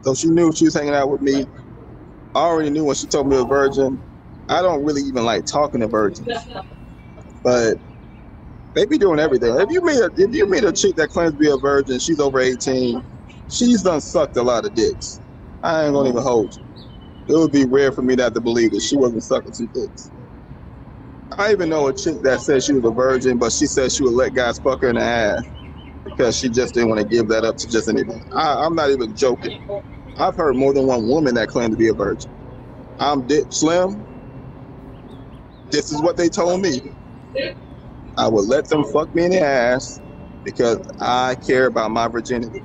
So she knew she was hanging out with me. I already knew when she told me a virgin. I don't really even like talking to virgins, but they be doing everything. If you meet a chick that claims to be a virgin, she's over 18. She's done sucked a lot of dicks. I ain't gonna even hold you. It would be rare for me not to believe that she wasn't sucking some dicks. I even know a chick that said she was a virgin, but she said she would let guys fuck her in the ass because she just didn't want to give that up to just anybody. I'm not even joking. I've heard more than one woman that claimed to be a virgin. I'm Dick Slim. This is what they told me. I would let them fuck me in the ass because I care about my virginity.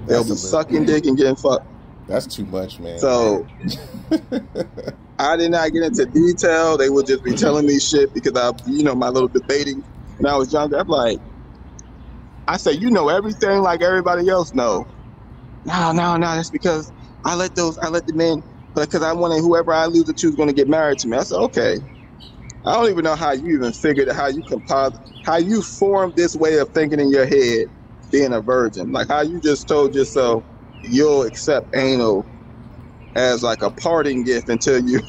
They'll be sucking dick and getting fucked. That's too much, man. So I did not get into detail. They would just be telling me shit because my little debating when I was younger. I'm like, I say, you know everything like everybody else know. No, that's because I let the men, because I wanted whoever I lose to choose going to get married to me. I said, okay. I don't even know how you even figured it, how you formed this way of thinking in your head, being a virgin. Like how you just told yourself you'll accept anal as like a parting gift until you.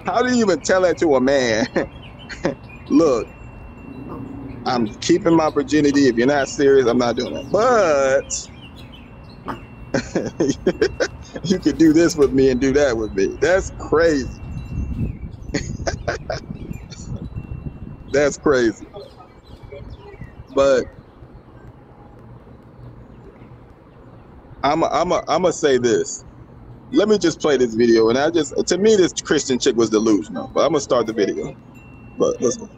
How do you even tell that to a man? Look, I'm keeping my virginity. If you're not serious, I'm not doing it. But you could do this with me and do that with me. That's crazy. That's crazy. But I'm gonna say this. Let me just play this video, and to me this Christian chick was delusional. But I'm gonna start the video. But let's go.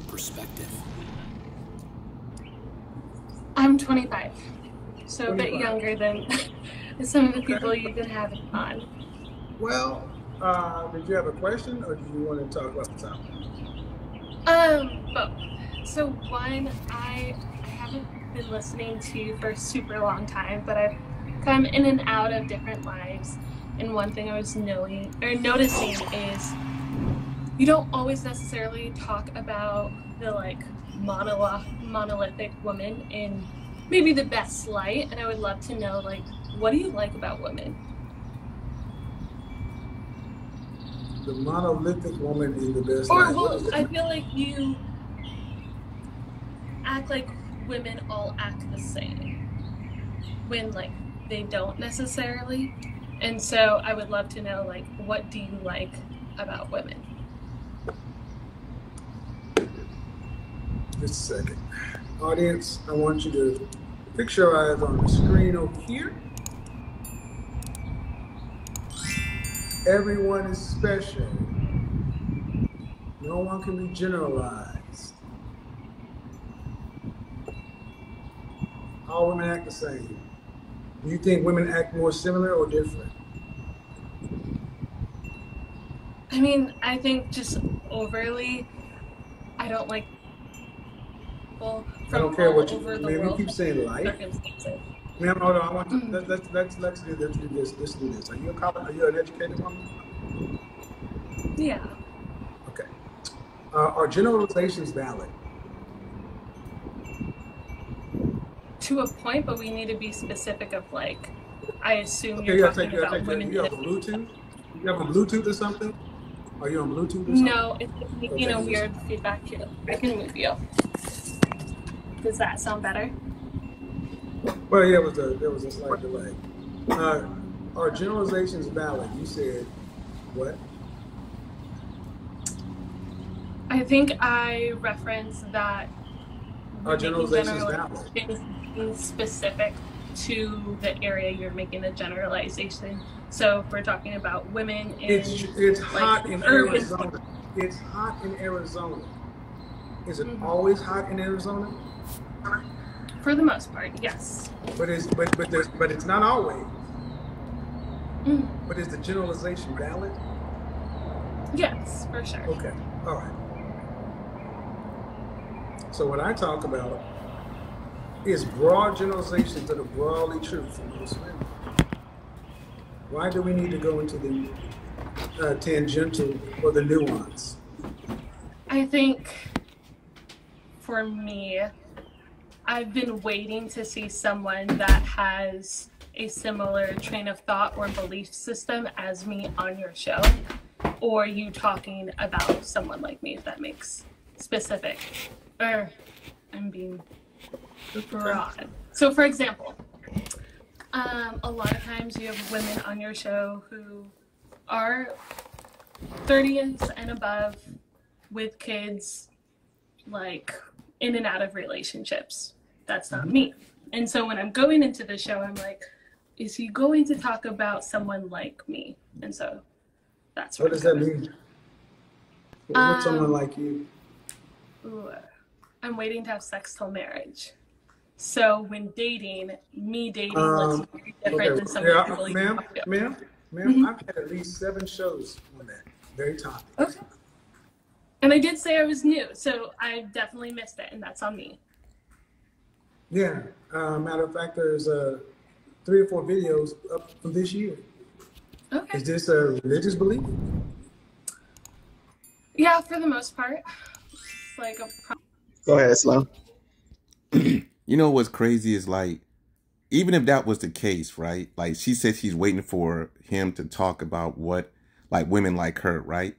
Perspective. I'm 25, so a bit younger than some of the people you've been having on. Well, did you have a question, or did you want to talk about the topic? Both. So one, I haven't been listening to you for a super long time, but I've come in and out of different lives, and one thing I was noticing is you don't always necessarily talk about the like monolithic woman in maybe the best light, and I would love to know, like, what do you like about women? The monolithic woman in the best Or, light. well, I feel like you act like women all act the same when, like, they don't necessarily. And so I would love to know, like, what do you like about women? Just a second. Audience, I want you to fix your eyes on the screen over here. Everyone is special. No one can be generalized. All women act the same. Do you think women act more similar or different? I mean, I think just overly, I don't like people from I don't care all what you, over the man, world. you keep saying like. Circumstances. Ma'am, hold on. I want to, let's do this. Let's do this. Are you an educated woman? Yeah. Okay. Are generalizations valid? To a point, but we need to be specific of, like, I assume Okay, you're talking about women. You have a Bluetooth? You have a Bluetooth or something? Are you on Bluetooth or something? No, it's making a weird feedback here. I can move you. Does that sound better? Well, yeah, there was a slight delay. Are generalizations valid? You said what? I think I referenced that Are generalizations valid? generalizations specific to the area you're making the generalization. So if we're talking about women in it's hot in urban Arizona. It's hot in Arizona. Is it always hot in Arizona? For the most part, yes. But it's not always. But is the generalization valid? Yes, for sure. Okay. All right. So what I talk about is broad generalizations that are broadly true for most women. Why do we need to go into the tangential or the nuance? I think for me, I've been waiting to see someone that has a similar train of thought or belief system as me on your show, or you talking about someone like me, if that makes specific, or I'm being broad. So for example, a lot of times you have women on your show who are 30s and above with kids, like in and out of relationships. That's not me. And so when I'm going into the show, I'm like, is he going to talk about someone like me? And so that's what does that mean? What's someone like you? Ooh, I'm waiting to have sex till marriage. So when dating, me dating looks very different than someone who really Ma'am, I've had at least 7 shows on that very topic. Okay. And I did say I was new, so I definitely missed it, and that's on me. Yeah. Matter of fact, there's 3 or 4 videos up from this year. Okay. Is this a religious belief? Yeah, for the most part. It's like a... Go ahead, Sloan. You know what's crazy is, like, even if that was the case, right? Like, she said she's waiting for him to talk about what, like, women like her, right?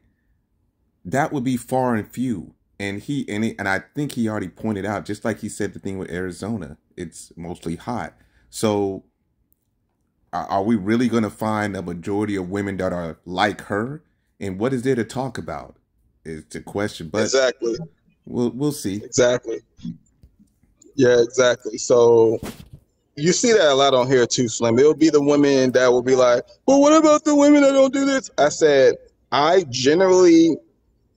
That would be far and few. And I think he already pointed out, just like he said the thing with Arizona, it's mostly hot. So are we really going to find a majority of women that are like her? And what is there to talk about is the question. But exactly. We'll see. Exactly. Yeah, exactly. So you see that a lot on here too, Slim. It'll be the women that will be like, well, what about the women that don't do this? I said, I generally,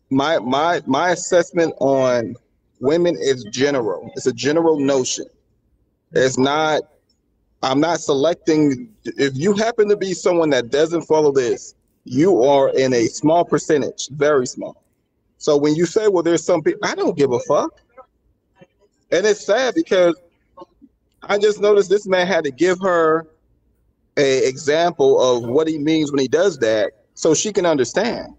my assessment on women is general. It's a general notion. It's not, I'm not selecting. If you happen to be someone that doesn't follow this, you are in a small percentage, very small. So when you say, well, there's some people, I don't give a fuck. And it's sad because I just noticed this man had to give her an example of what he means when he does that so she can understand.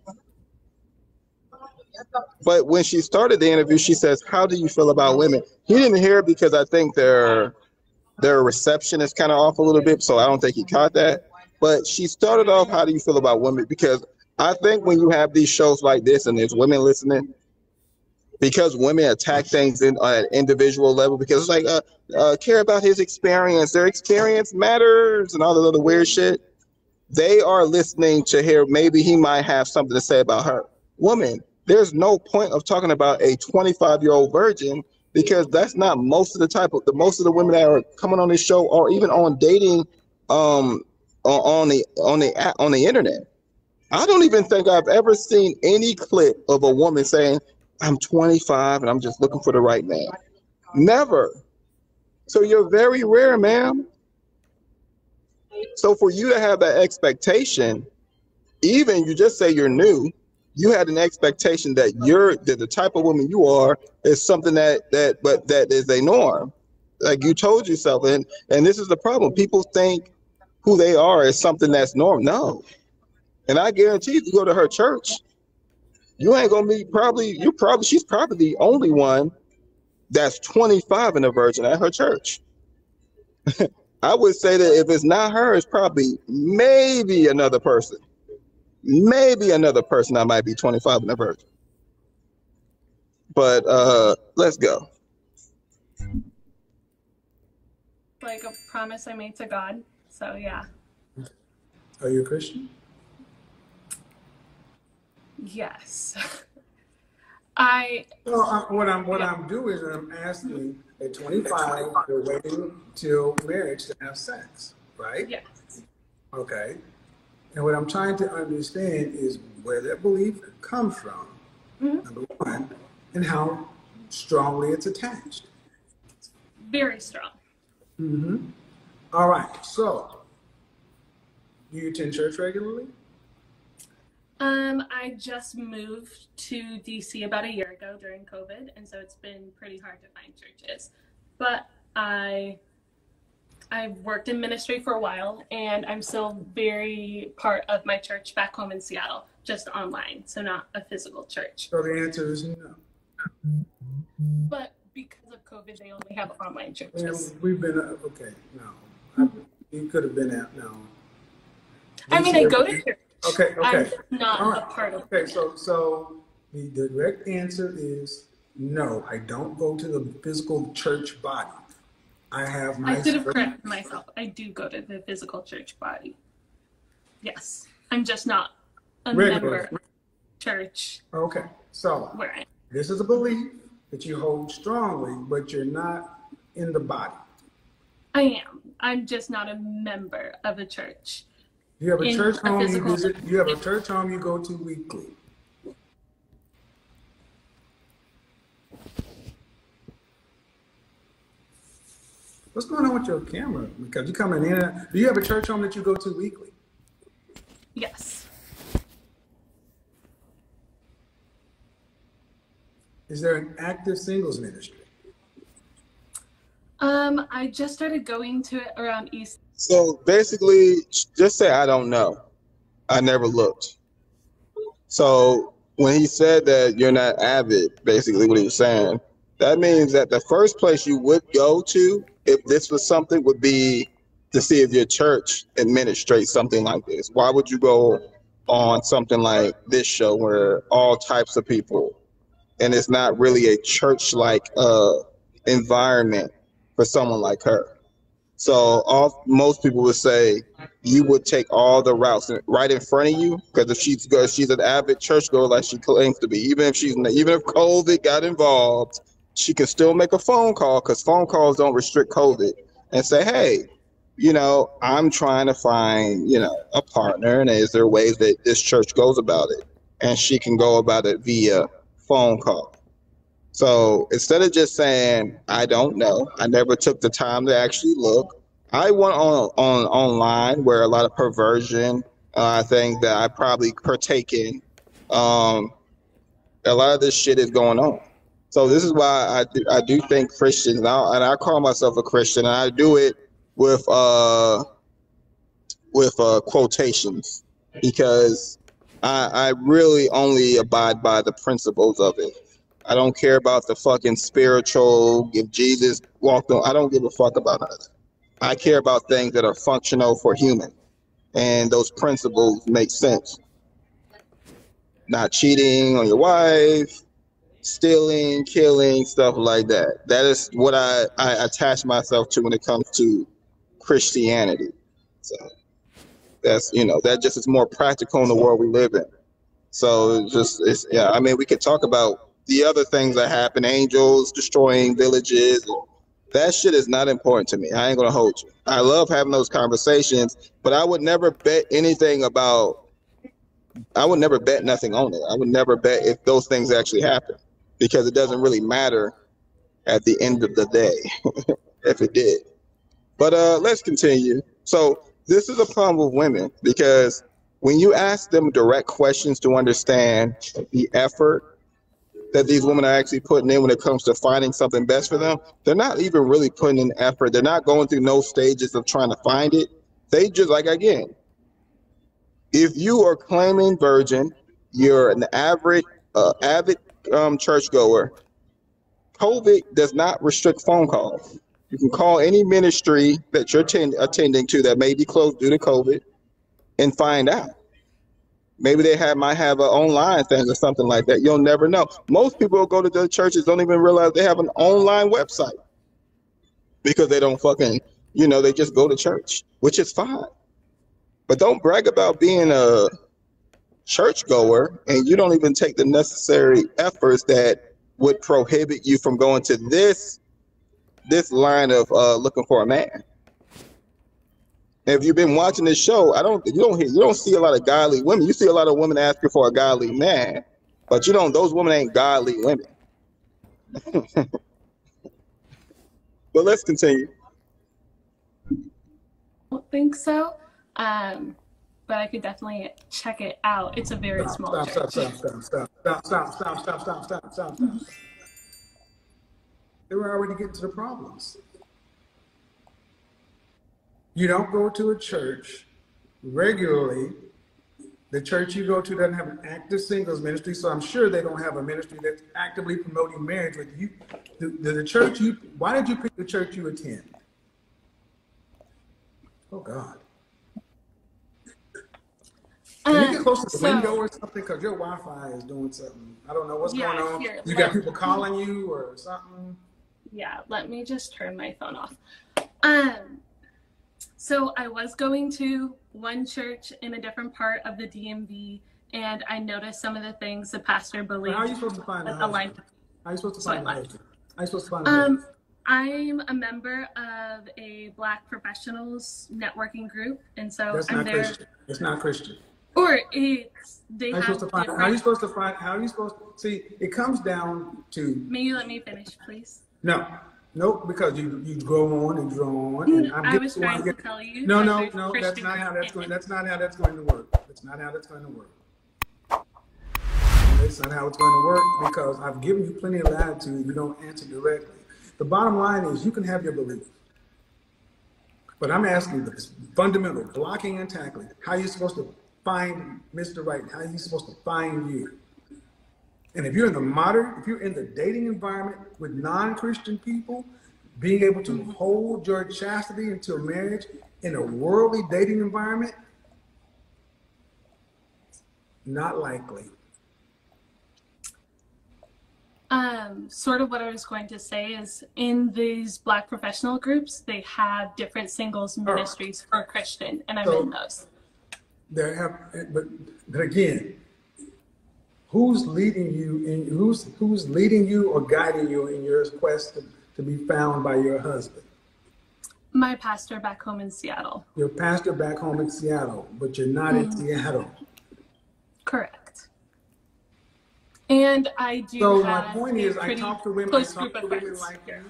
But when she started the interview, she says, how do you feel about women? He didn't hear it because I think their reception is kind of off a little bit, so I don't think he caught that. But she started off, how do you feel about women? Because I think when you have these shows like this and there's women listening, because women attack things on an individual level, because it's like, care about his experience. Their experience matters and all that other weird shit. They are listening to hear maybe he might have something to say about her. Woman, there's no point of talking about a 25-year-old virgin, because that's not most of the women that are coming on this show or even on dating on the internet. I don't even think I've ever seen any clip of a woman saying, I'm 25 and I'm just looking for the right man. Never. So you're very rare, ma'am. So for you to have that expectation, even you just say you're new, you had an expectation that the type of woman you are is something that is a norm. Like you told yourself, and this is the problem. People think who they are is something that's norm. No. And I guarantee if you go to her church, you ain't gonna meet she's probably the only one that's 25 and a virgin at her church. I would say that if it's not her, it's probably maybe another person. Maybe another person that might be 25 and a virgin. But let's go. Like a promise I made to God. So yeah. Are you a Christian? Yes. What I'm doing is I'm asking at 25, you're waiting till marriage to have sex, right? Yes. Okay. And what I'm trying to understand is where that belief comes from, number one, and how strongly it's attached. Very strong. All right. So, do you attend church regularly? I just moved to DC about a year ago during COVID, and so it's been pretty hard to find churches. But I've worked in ministry for a while, and I'm still very part of my church back home in Seattle, just online, so not a physical church. So the answer is no. But because of COVID, they only have online And churches. we've been, okay, no. You could have been out, no. I mean, I go to church. Okay, I'm okay. not All a right. part of Okay, it. so the direct answer is no, I don't go to the physical church body. I have I my should have corrected myself. I do go to the physical church body. Yes. I'm just not a regular. member of church Okay, so where I am. this is a belief that you hold strongly, but you're not in the body. I am. I'm just not a member of a church. You have a In church a home you physical- visit. You have a church home you go to weekly. What's going on with your camera? Because you're coming in. Do you have a church home that you go to weekly? Yes. Is there an active singles ministry? I just started going to it around Easter. So basically, just say I don't know. I never looked. So when he said that you're not avid, basically what he was saying, that means that the first place you would go to, if this was something, would be to see if your church administrates something like this. Why would you go on something like this show where all types of people, and it's not really a church-like environment for someone like her? So most people would say you would take all the routes right in front of you, because if she's an avid churchgoer like she claims to be, even if COVID got involved, she can still make a phone call, because phone calls don't restrict COVID, and say, hey, I'm trying to find, a partner, and is there ways that this church goes about it? And she can go about it via phone call. So instead of just saying, I don't know, I never took the time to actually look, I went on online where a lot of perversion, things that I probably partake in, a lot of this shit is going on. So this is why I do think Christians, and I call myself a Christian, and I do it with quotations, because I really only abide by the principles of it. I don't care about the fucking spiritual, if Jesus walked on, I don't give a fuck about that. I care about things that are functional for human, and those principles make sense. Not cheating on your wife, stealing, killing, stuff like that. That is what I attach myself to when it comes to Christianity. So that's, that just is more practical in the world we live in. So we could talk about the other things that happen, angels destroying villages. That shit is not important to me. I ain't gonna hold you. I love having those conversations, but I would never bet anything I would never bet nothing on it. I would never bet if those things actually happen, because it doesn't really matter at the end of the day if it did. But let's continue. So this is a problem with women, because when you ask them direct questions to understand the effort that these women are actually putting in when it comes to finding something best for them, they're not even really putting in effort. They're not going through no stages of trying to find it. They just, like, again, if you are claiming virgin, you're an avid churchgoer, COVID does not restrict phone calls. You can call any ministry that you're attending to that may be closed due to COVID and find out. Maybe they might have an online thing or something like that. You'll never know. Most people who go to the churches don't even realize they have an online website, because they don't fucking, they just go to church, which is fine. But don't brag about being a churchgoer and you don't even take the necessary efforts that would prohibit you from going to this line of looking for a man. If you've been watching this show, you don't see a lot of godly women. You see a lot of women asking for a godly man, but those women ain't godly women. But let's continue. I don't think so. But I could definitely check it out. It's a very small church. Stop. They were already getting to the problems. You don't go to a church regularly The church you go to doesn't have an active singles ministry, so I'm sure they don't have a ministry that's actively promoting marriage with you. The church why did you pick the church you attend? Oh God. Can you get close to the window or something? Because your Wi-Fi is doing something. I don't know what's going on. Here, you got people calling you or something? Yeah, let me just turn my phone off. So I was going to one church in a different part of the DMV, and I noticed some of the things the pastor believed. How are you supposed to find a husband? How are you supposed to find a husband? How are you supposed to find a husband? I'm a member of a Black professionals networking group, and so that's I'm not there. Christian. It's not Christian. Or it's they have different. How are you supposed to find? How are you supposed to see? It comes down to. May you let me finish, please? No, because you go on and draw on. And I was trying to tell you. No. That's not how that's going. That's not how that's going to work. That's not how that's going to work. That's not how it's going to work because I've given you plenty of latitude. You don't answer directly. The bottom line is you can have your belief, but I'm asking the fundamental blocking and tackling. How are you supposed to find Mr. Right? How are you supposed to find you? And if you're in the dating environment with non-Christian people, being able to hold your chastity until marriage in a worldly dating environment, not likely. Sort of what I was going to say is in these Black professional groups, they have different singles ministries for Christian, and I'm in those. But again, who's leading you in who's leading you or guiding you in your quest to be found by your husband? My pastor back home in Seattle. Your pastor back home in Seattle, but you're not in Seattle. Correct. And I do. So my point is, I talk to women like you.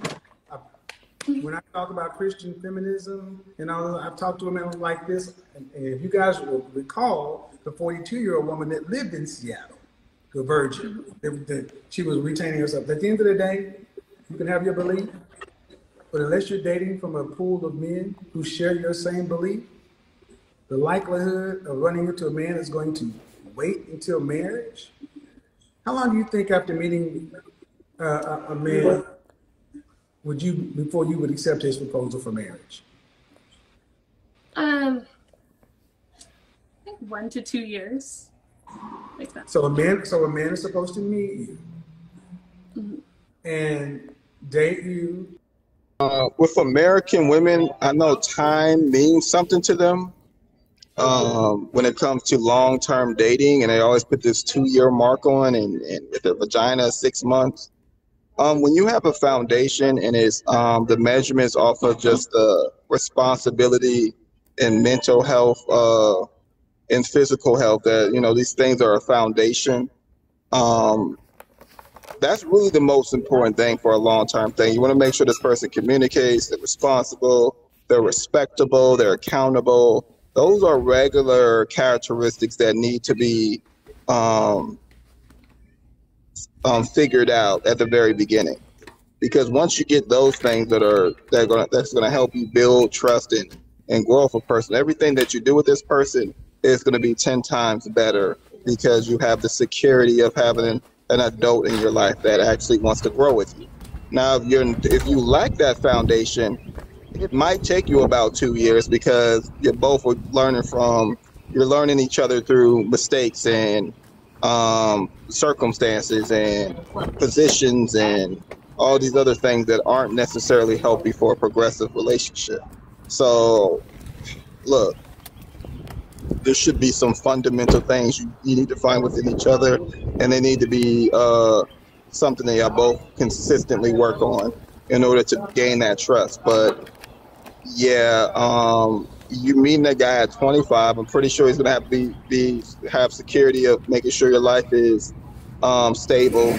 When I talk about Christian feminism and all, I've talked to women like this. And if you guys will recall, the 42-year-old woman that lived in Seattle, the virgin, she was retaining herself. At the end of the day, you can have your belief, but unless you're dating from a pool of men who share your same belief, the likelihood of running into a man that's going to wait until marriage. How long do you think after meeting a man before you would accept his proposal for marriage? I think 1 to 2 years. Like that. So a man is supposed to meet you and date you. With American women, I know time means something to them. When it comes to long-term dating, and they always put this 2-year mark on, and with the vagina 6 months. When you have a foundation and it's the measurements off of just the responsibility and mental health and physical health, that these things are a foundation. That's really the most important thing for a long-term thing. You want to make sure this person communicates, they're responsible, they're respectable, they're accountable. Those are regular characteristics that need to be figured out at the very beginning. Because once you get those things that's gonna help you build trust and grow with a person, everything that you do with this person is gonna be 10 times better because you have the security of having an adult in your life that actually wants to grow with you. Now, if you lack that foundation, it might take you about 2 years because you're both you're learning each other through mistakes and circumstances and positions and all these other things that aren't necessarily healthy for a progressive relationship. So, look, there should be some fundamental things you need to find within each other, and they need to be something that y'all both consistently work on in order to gain that trust. But yeah, you meeting that guy at 25, I'm pretty sure he's gonna have to have security of making sure your life is stable.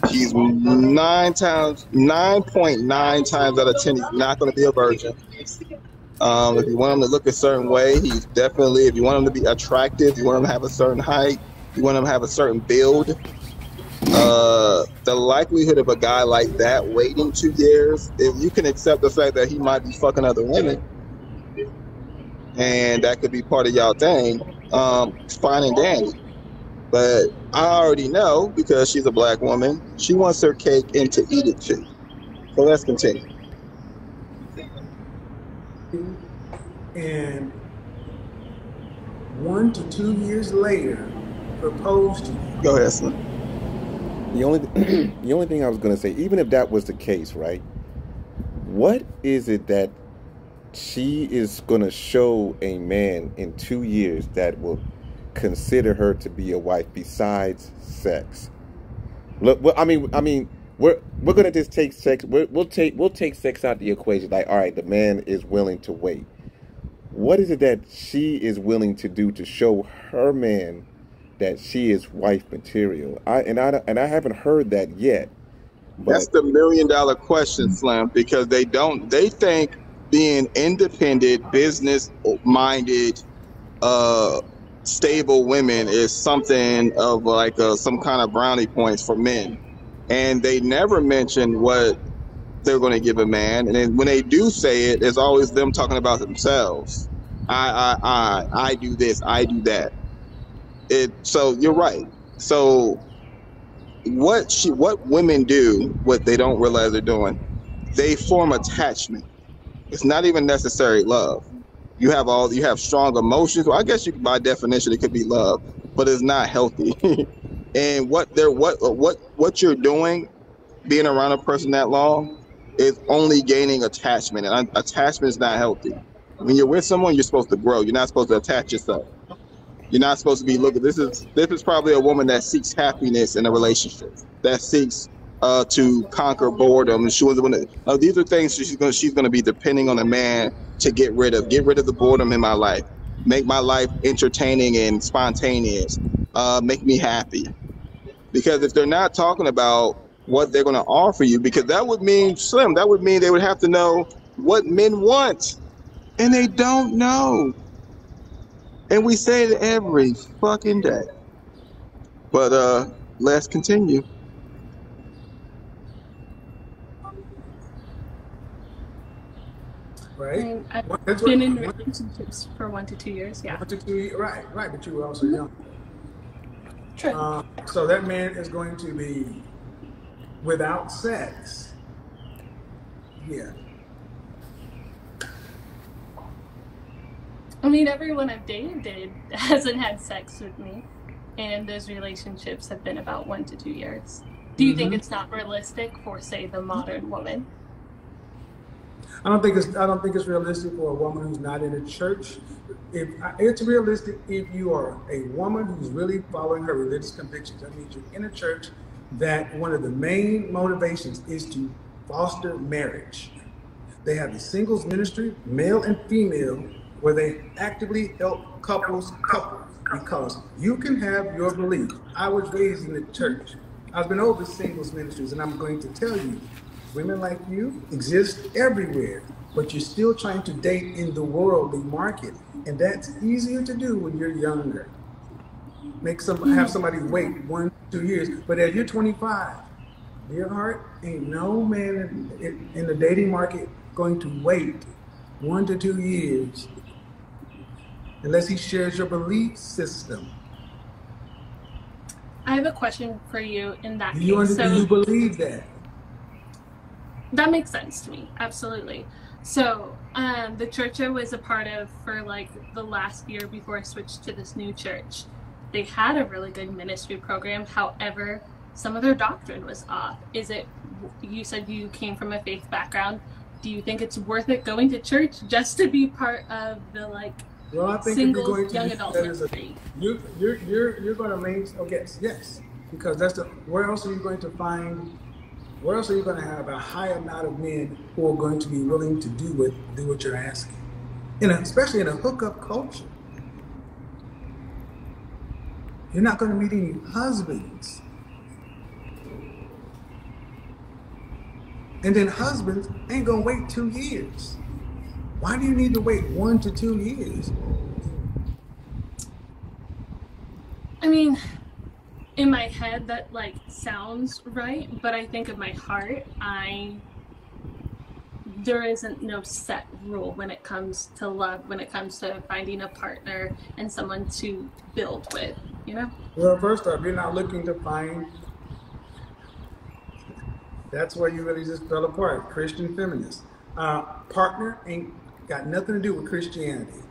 He's 9.9 times out of 10, he's not gonna be a virgin. If you want him to look a certain way, he's definitely, if you want him to be attractive, you want him to have a certain height, you want him to have a certain build, the likelihood of a guy like that waiting 2 years, if you can accept the fact that he might be fucking other women, and that could be part of y'all thing, fine and dandy. But I already know, because she's a black woman, she wants her cake and to eat it too. So let's continue. And 1 to 2 years later, proposed to you. Go ahead, son. The only thing I was going to say, even if that was the case, right? What is it that she is going to show a man in 2 years that will consider her to be a wife besides sex? Look, well, I mean, we're gonna just take sex. We'll take sex out the equation. Like, all right, the man is willing to wait. What is it that she is willing to do to show her man that she is wife material? I haven't heard that yet. But That's the $1 million question, Slim, because they think being independent, business minded, stable women is something of like some kind of brownie points for men, and they never mention what they're going to give a man. And then when they do say it, it's always them talking about themselves. I do this, I do that. So you're right. So what women do, what they don't realize they're doing, they form attachment. It's not even necessary love. You have strong emotions. Well, I guess by definition it could be love, but it's not healthy. And what you're doing, being around a person that long, is only gaining attachment, and attachment is not healthy. When you're with someone, you're supposed to grow. You're not supposed to attach yourself. You're not supposed to be looking. This is probably a woman that seeks happiness in a relationship, that seeks to conquer boredom. And she was these are things she's gonna be depending on a man to get rid of the boredom in my life, make my life entertaining and spontaneous, make me happy. Because if they're not talking about what they're going to offer you, because that would mean, Slim, they would have to know what men want, and they don't know. And we say it every fucking day. But let's continue. Right? I've been in relationships for 1 to 2 years, yeah. 1 to 2 years, right, but you were also young. True. So that man is going to be without sex. Yeah. I mean, everyone I've dated hasn't had sex with me, and those relationships have been about 1 to 2 years. Do you think it's not realistic for, say, the modern woman? I don't think it's realistic for a woman who's not in a church. It's realistic if you are a woman who's really following her religious convictions. That means you're in a church that one of the main motivations is to foster marriage. They have the singles ministry, male and female, where they actively help couples, because you can have your belief. I was raised in the church. I've been over singles ministries, and I'm going to tell you, women like you exist everywhere, but you're still trying to date in the worldly market, and that's easier to do when you're younger. Have somebody wait 1 to 2 years, but as you're 25, dear heart, ain't no man in the dating market going to wait 1 to 2 years unless he shares your belief system. I have a question for you in that case. Do you believe that? That makes sense to me, absolutely. So the church I was a part of for like the last year before I switched to this new church, they had a really good ministry program. However, some of their doctrine was off. You said you came from a faith background. Do you think it's worth it going to church just to be part of the single young adult ministry? You're going to make, yes, because where else are you going to find? Where else are you going to have a high amount of men who are going to be willing to do what you're asking? Especially in a hookup culture. You're not going to meet any husbands. And then husbands ain't going to wait 2 years. Why do you need to wait 1 to 2 years? I mean, in my head that sounds right, but I think in my heart I there isn't no set rule when it comes to love, when it comes to finding a partner and someone to build with, you know? Well, first off, you're not looking to find. That's where you really just fell apart. Christian feminists. Partner ain't got nothing to do with Christianity.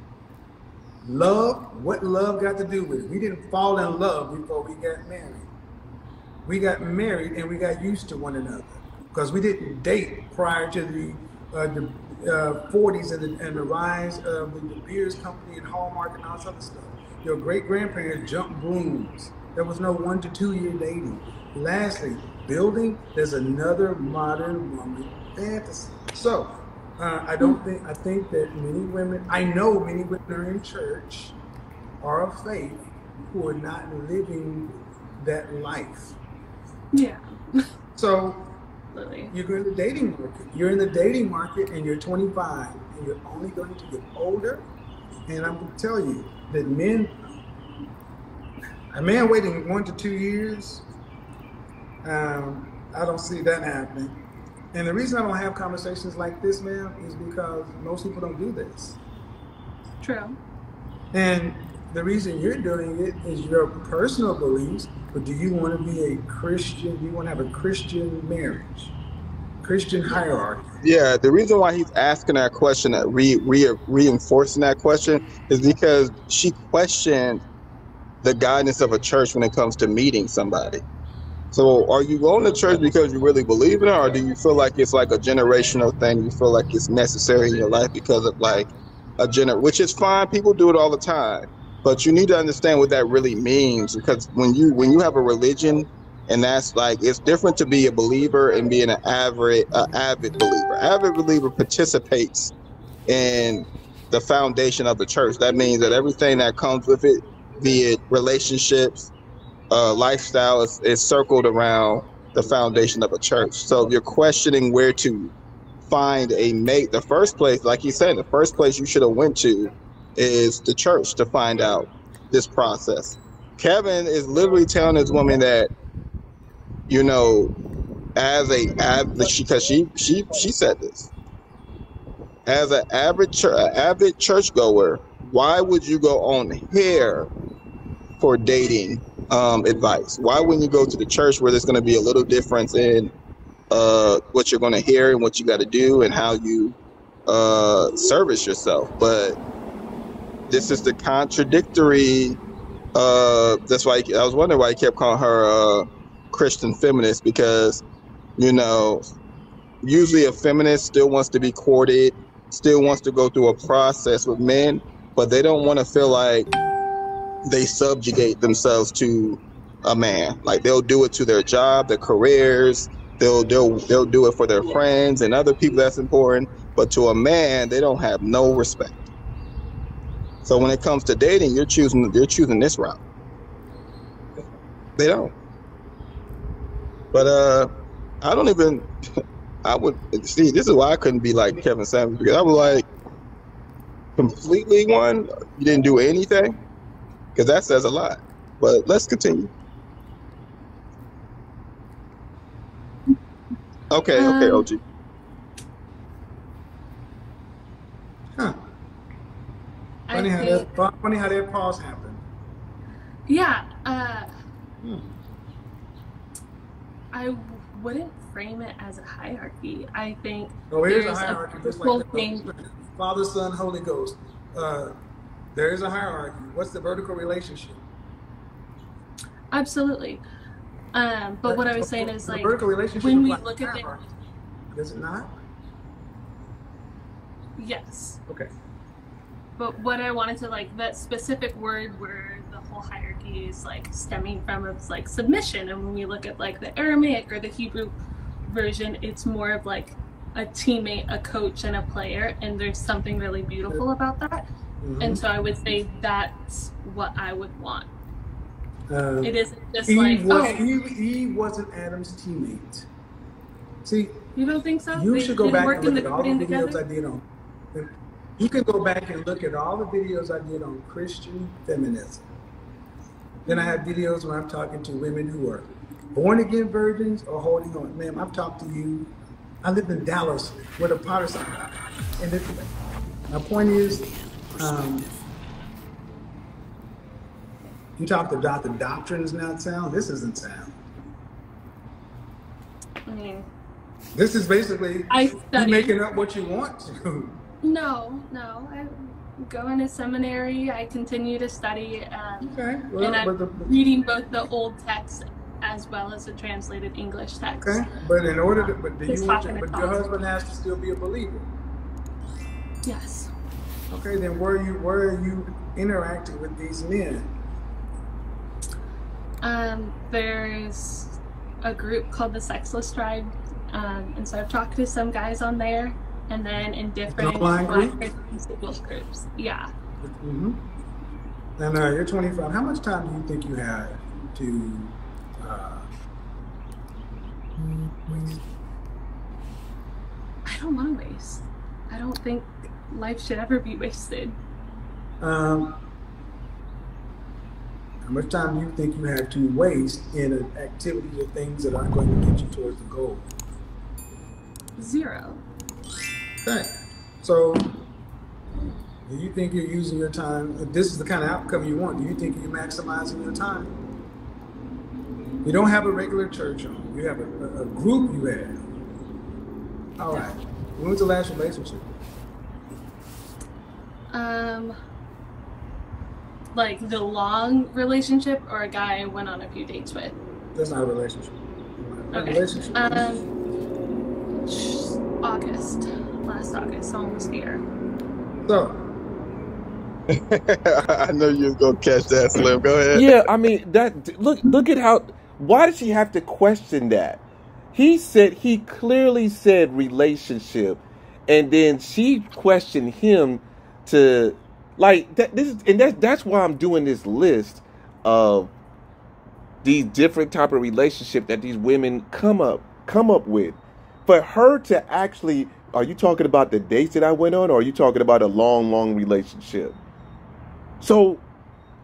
Love, what love got to do with it? We didn't fall in love before we got married. We got married and we got used to one another because we didn't date prior to the 40s and the rise of the De Beers Company and Hallmark and all this other stuff. Your great-grandparents jumped brooms. There was no 1 to 2 year dating. Lastly, building, there's another modern woman fantasy. So, I think that many women, I know many women are in church or of faith who are not living that life. Yeah. So, Really. you're in the dating market. You're in the dating market and you're 25 and you're only going to get older. And I'm going to tell you that a man waiting 1 to 2 years, I don't see that happening. And the reason I don't have conversations like this, ma'am, is because most people don't do this. True. And the reason you're doing it is your personal beliefs, but do you want to be a Christian? Do you want to have a Christian marriage? Christian hierarchy? Yeah, the reason why he's asking that question, reinforcing that question, is because she questioned the guidance of a church when it comes to meeting somebody. So are you going to church because you really believe in it, or do you feel like it's like a generational thing? You feel like it's necessary in your life because of like which is fine. People do it all the time, but you need to understand what that really means, because when you have a religion, and that's like, it's different to be a believer and being an avid believer. Avid believer participates in the foundation of the church. That means that everything that comes with it, be it relationships, lifestyle, is circled around the foundation of a church. So if you're questioning where to find a mate, the first place, like you said, the first place you should have went to is the church to find out this process. Kevin is literally telling this woman that, you know, because she said this, as an avid churchgoer, why would you go on here for dating advice? Why wouldn't you go to the church where there's going to be a little difference in what you're going to hear and what you got to do and how you service yourself? But this is the contradictory. That's why I was wondering why he kept calling her Christian feminist, because, you know, usually a feminist still wants to be courted, still wants to go through a process with men, but they don't want to feel like they subjugate themselves to a man. Like, they'll do it to their job, their careers, they'll do it for their friends and other people that's important, but to a man, they don't have no respect. So when it comes to dating, you're choosing this route. They don't. But I don't even. I would see. This is why I couldn't be like Kevin Samuels, because I was like, completely one. You didn't do anything, because that says a lot. But let's continue. Okay, OG. Huh. Funny how that pause happened. Yeah. I wouldn't frame it as a hierarchy. I think here's a hierarchy, just like thing. Father, Son, Holy Ghost. There is a hierarchy. What's the vertical relationship? Absolutely. But what I was saying is, like, vertical relationship, when we like look at it, does it not? yes. Okay. But what I wanted to, like, that specific word where the whole hierarchy is, like, stemming from is, like, submission. And when we look at, like, the Aramaic or the Hebrew version, it's more of, like, a teammate, a coach, and a player. And there's something really beautiful about that. Mm-hmm. And so I would say that's what I would want. It isn't just Eve wasn't Adam's teammate. See, you don't think so? You should go back and look at all the videos I did on. You can go back and look at all the videos I did on Christian feminism. Then I have videos when I'm talking to women who are born again virgins or holding on. Ma'am, I've talked to you. I lived in Dallas where the Potters, and my point is, you talked about the doctrine is not sound. This isn't sound. I mean, this is basically you making up what you want to. No. I go into seminary. I continue to study, Okay. Well, and I'm reading both the old text as well as the translated English text. Okay, but in order to, but your husband has to still be a believer. Yes. Okay, then where are you interacting with these men? There's a group called the Sexless Tribe, and so I've talked to some guys on there, and then in different singles groups. Yeah. Mm-hmm. And you're 25. How much time do you think you have to waste? I don't want to waste. I don't think life should ever be wasted. How much time do you think you have to waste in activities or things that aren't going to get you towards the goal? 0. Okay. So, do you think you're using your time? If this is the kind of outcome you want, do you think you're maximizing your time? You don't have a regular church on. You have a group you have. All right. When was the last relationship? Like the long relationship or a guy I went on a few dates with? That's not a relationship. Okay. Relationship. Last August, almost here. So. I know you was gonna catch that, Slim. Go ahead. Yeah, I mean that. Look at how. Why did she have to question that? He clearly said relationship, and then she questioned him to like that. That's why I'm doing this list of these different type of relationship that these women come up with. For her to actually, are you talking about the dates that I went on, or are you talking about a long relationship? So,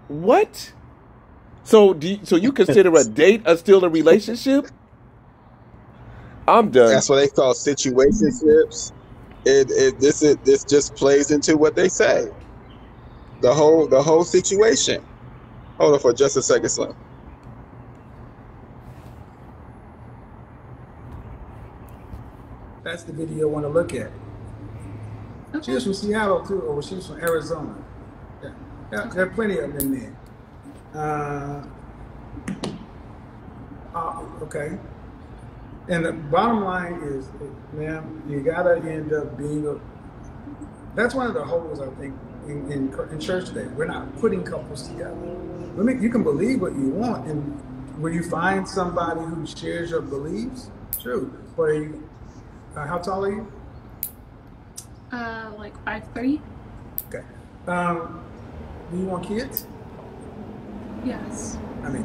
what? So you consider a date still a relationship? I'm done. That's what they call situationships. This just plays into what they say. The whole situation. Hold on for just a second, Slim. That's the video I want to look at. Okay. She was from Seattle too, or she was from Arizona. Yeah, there are plenty of them there. Okay. And the bottom line is, ma'am, you gotta end up being that's one of the holes I think in church today. We're not putting couples together. You can believe what you want, and will you find somebody who shares your beliefs? True. But how tall are you? Like 5'3". Okay. Do you want kids? Yes. I mean,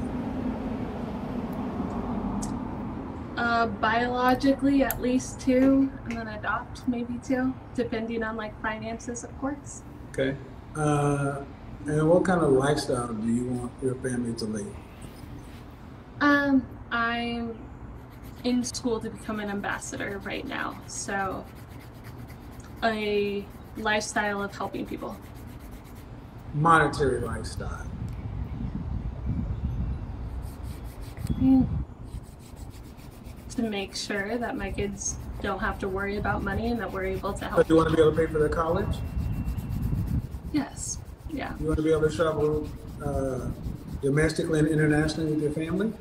biologically at least 2, and then adopt maybe 2, depending on like finances, of course. okay. And what kind of lifestyle do you want your family to lead? I'm in school to become an ambassador right now, so a lifestyle of helping people. Monetary lifestyle. To make sure that my kids don't have to worry about money and that we're able to So help. you want to be able to pay for their college? Yes. Yeah. You want to be able to travel domestically and internationally with your family?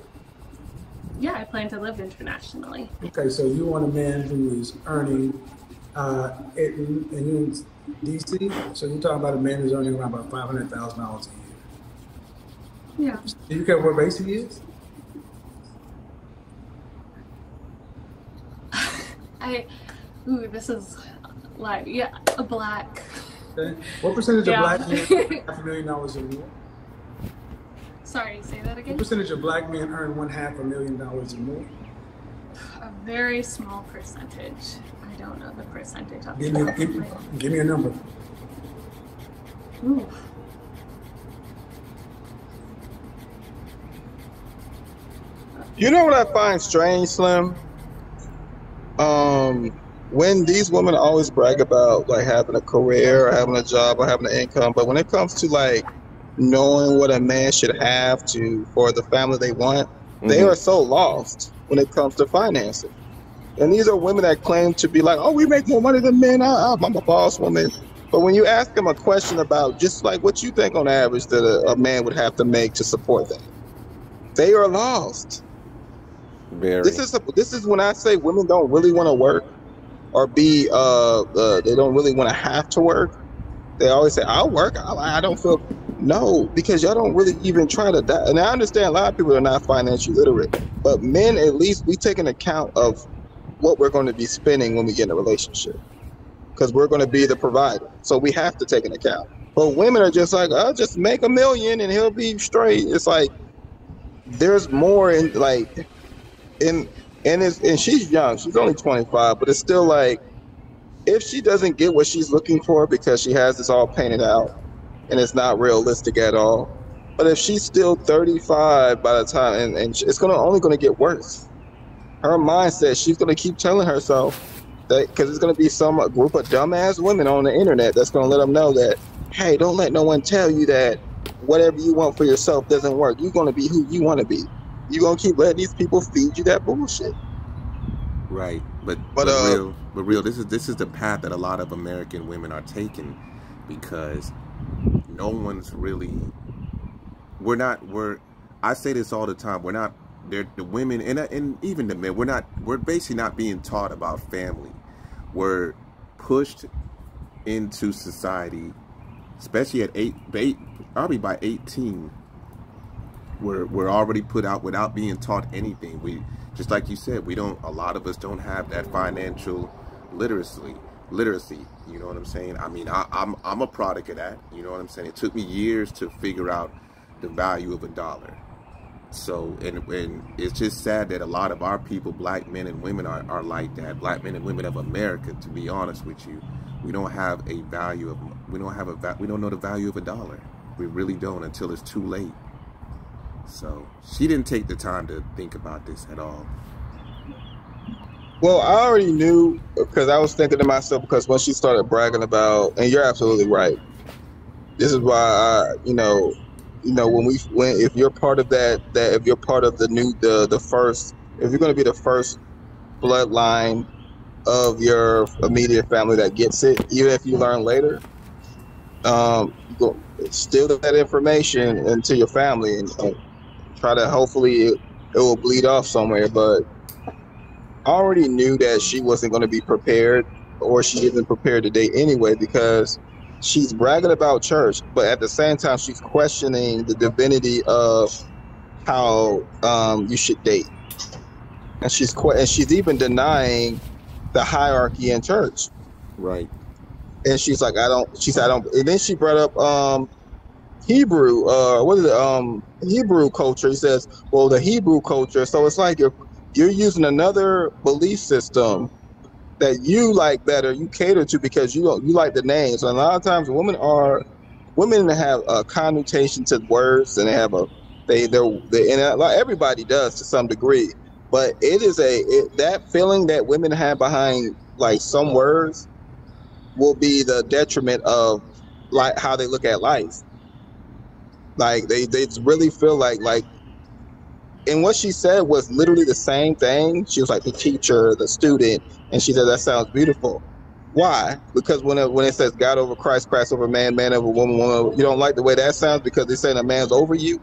Yeah, I plan to live internationally. Okay, so you want a man who is earning, and you're in DC, so you're talking about a man who's earning around about $500,000 a year. Yeah. Do you care what race he is? This is like, yeah, a black. Okay. What percentage of black men earn $500,000 a year? Sorry, say that again? What percentage of black men earn $500,000 or more? A very small percentage. I don't know the percentage. Give me a number. Ooh. You know what I find strange, Slim? um, when these women always brag about like having a career or having a job or having an income, but when it comes to like knowing what a man should have to for the family they want, they Mm-hmm. are so lost when it comes to financing. And these are women that claim to be like, oh, we make more money than men. I'm a boss woman. But when you ask them a question about just like what you think on average that a man would have to make to support them, they are lost. Very. This is when I say women don't really want to work or be they don't really want to have to work. They always say, I'll work. I don't feel. No, because y'all don't really even try to die. And I understand a lot of people are not financially literate, but men, at least, we take an account of what we're going to be spending when we get in a relationship, because we're going to be the provider. So we have to take an account. But women are just like, I'll just make $1 million and he'll be straight. It's like there's more in like and she's young. She's only 25, but it's still like if she doesn't get what she's looking for because she has this all painted out and it's not realistic at all. But if she's still 35 by the time, and it's only going to get worse. Her mindset, she's going to keep telling herself that because it's going to be some group of dumbass women on the internet that's going to let them know that, hey, don't let no one tell you that whatever you want for yourself doesn't work. You're going to be who you want to be. You're going to keep letting these people feed you that bullshit. Right, but real. This is the path that a lot of American women are taking, because no one's really. I say this all the time. We're not. The women and even the men. We're basically not being taught about family. We're pushed into society, especially at probably by 18. We're already put out without being taught anything. We, just like you said, a lot of us don't have that financial literacy. You know what I'm saying? I mean, I'm a product of that. You know what I'm saying? It took me years to figure out the value of a dollar. So, and it's just sad that a lot of our people, black men and women, are like that. Black men and women of America, to be honest with you, we don't have a value of, we don't know the value of a dollar. We really don't until it's too late. So she didn't take the time to think about this at all. Well, I already knew because I was thinking to myself, because when she started bragging about, and you're absolutely right. This is why when if you're part of that if you're part of the first, if you're going to be the first bloodline of your immediate family that gets it, even if you learn later, steal that information into your family and try to, hopefully it will bleed off somewhere. But I already knew that she wasn't going to be prepared, or she isn't prepared to date anyway, because she's bragging about church, but at the same time she's questioning the divinity of how you should date, and she's even denying the hierarchy in church. Right. And she's like, I don't. And then she brought up Hebrew. Hebrew culture. He says, well, the Hebrew culture. So it's like you're using another belief system that you like better, you cater to because you like the names. And a lot of times women have a connotation to words, and everybody does to some degree. But it is that feeling that women have behind like some words will be the detriment of like how they look at life. Like they really feel like, and what she said was literally the same thing. She was like the teacher, the student, and she said that sounds beautiful. Why? Because when it says God over Christ, Christ over man, man over woman, woman, you don't like the way that sounds because they're saying a man's over you.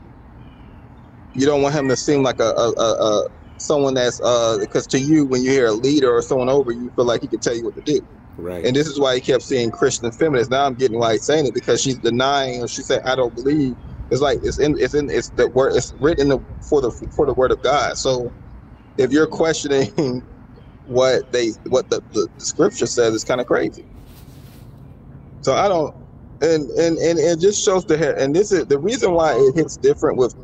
You don't want him to seem like a someone that's because to you, when you hear a leader or someone over you, feel like he can tell you what to do. Right. And this is why he kept saying Christian feminists. Now I'm getting why he's saying it, because she's denying, or she said, I don't believe. It's like it's the word. It's written for the word of God. So if you're questioning what the scripture says, it's kind of crazy. So I don't, and it just shows and this is the reason why it hits different with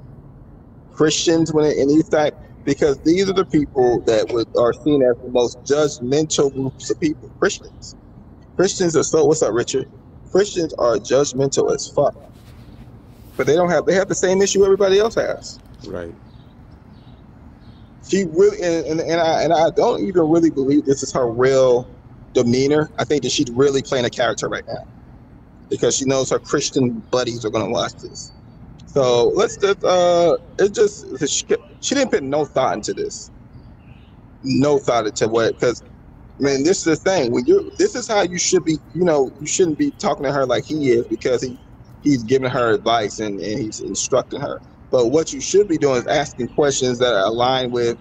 Christians in these type, because these are the people that are seen as the most judgmental groups of people. Christians are so. What's up, Richard? Christians are judgmental as fuck. But they have the same issue everybody else has. Right. She really, and I don't even really believe this is her real demeanor. I think that she's really playing a character right now because she knows her Christian buddies are gonna watch this. So let's just it just she didn't put no thought into this, no thought into what, because man, this is the thing. This is how you should be. You know, you shouldn't be talking to her like he is because he's giving her advice and he's instructing her. But what you should be doing is asking questions that are aligned with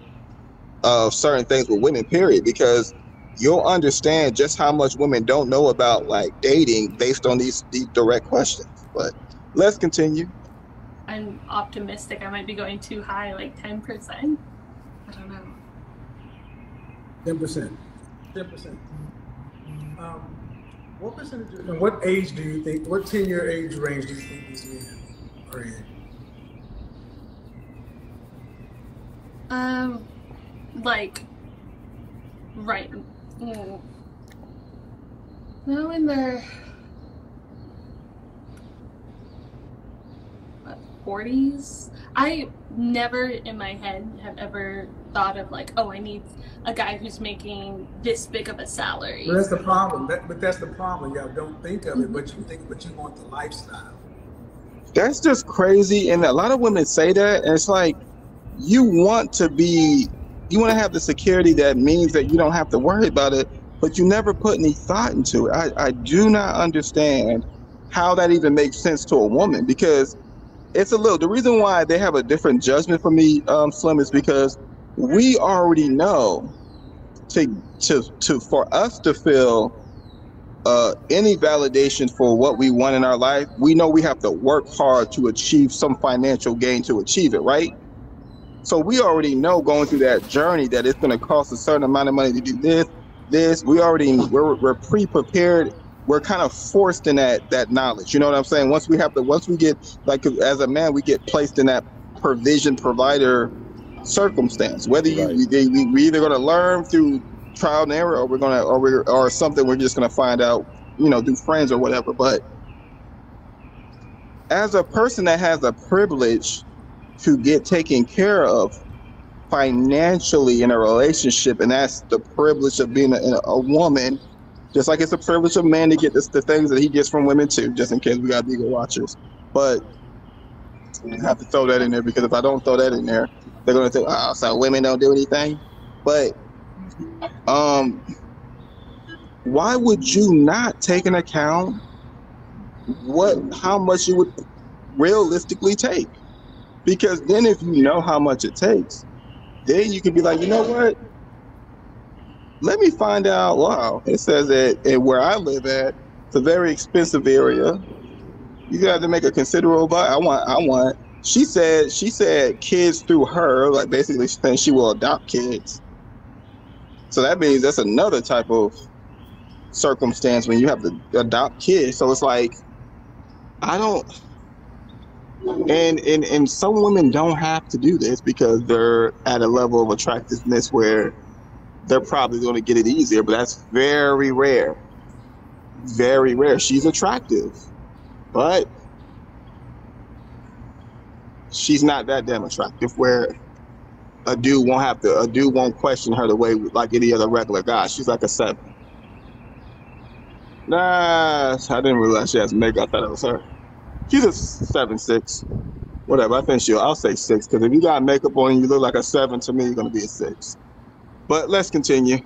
certain things with women, period. Because you'll understand just how much women don't know about like dating based on these direct questions. But let's continue. I'm optimistic. I might be going too high, like 10%. I don't know. 10%. 10%. What percentage? And what age do you think? What 10-year age range do you think these men are in? Like, right. No, in their 40s. I never in my head have ever thought of like, oh, I need a guy who's making this big of a salary. But that's the problem. But that's the problem. Y'all don't think of it, but you want the lifestyle. That's just crazy. And a lot of women say that, and it's like you want to have the security that means that you don't have to worry about it, but you never put any thought into it. I do not understand how that even makes sense to a woman, because it's the reason why they have a different judgment for me, Slim, is because we already know for us to feel any validation for what we want in our life, we know we have to work hard to achieve some financial gain to achieve it, right? So we already know going through that journey that it's going to cost a certain amount of money to do this. We're pre-prepared. We're kind of forced in that knowledge. You know what I'm saying? Once we get, like, as a man, we get placed in that provider circumstance. Whether we either going to learn through trial and error, or something we're just going to find out, through friends or whatever. But as a person that has a privilege to get taken care of financially in a relationship, and that's the privilege of being a woman. Just like it's a privilege of man to get the things that he gets from women too, just in case we got bigger watchers. But I have to throw that in there, because if I don't throw that in there, they're going to think, oh, so women don't do anything. But why would you not take into account how much you would realistically take? Because then if you know how much it takes, then you can be like, you know what? Let me find out. Wow, it says that where I live at, it's a very expensive area. You got to make a considerable buy. I want. She said kids through her, like basically saying she will adopt kids. So that means that's another type of circumstance when you have to adopt kids. So it's like, I don't. And some women don't have to do this because they're at a level of attractiveness where they're probably going to get it easier, but that's very rare. Very rare. She's attractive, but she's not that damn attractive where a dude won't question her the way like any other regular guy. She's like a 7. Nah, I didn't realize she has makeup. I thought it was her. She's a 7'6". Whatever. I think I'll say 6, because if you got makeup on and you look like a 7, to me, you're going to be a 6. But let's continue.